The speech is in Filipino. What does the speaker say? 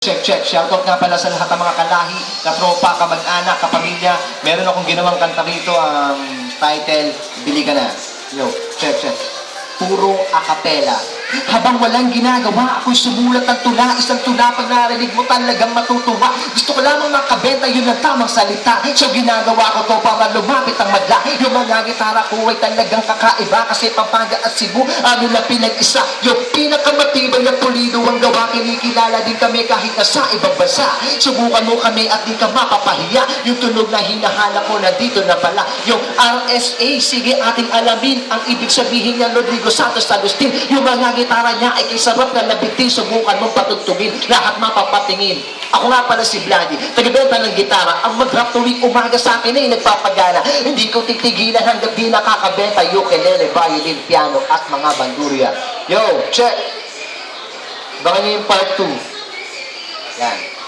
Check. Shoutout nga pala sa lahat ng mga kalahi, katropa, kamag-anak, kapamilya. Meron akong ginawang kanta rito, title, Bili Ka Na. Yo, check. Puro acapella. Habang walang ginagawa, ako'y sumulat ng tula. Isang tula, pag narinig mo talagang matutuwa. Gusto ko lamang makabenta, yun ang tamang salita. So ginagawa ko to para lumapit ang madla. Yung mga gitara ko ay talagang kakaiba. Kasi Pampanga at Cebu, ano na pinag-isa. Yung pinakamatibay na pulido ang gawa. Kinikilala din kami kahit nasa ibang bansa. Subukan mo kami at di ka mapapahiya. Yung tunog na hinahanap ko na dito na pala. Yung RSA, sige ating alamin. Ang ibig sabihin niya, Rodrigo Santos Agustin. Yung mga gitara niya ay kisarap na nabitin. Subukan mong patugtugin, lahat mapapatingin. Ako nga pala si Vladi, taga-benta ng gitara. Ang mag-rap tuwing umaga sa akin ay nagpapagana. Hindi ko titigilan hanggang di nakakabenta ukulele, violin, piano at mga bandurya. Yo, check! Baka niyo yung part 2. Yan.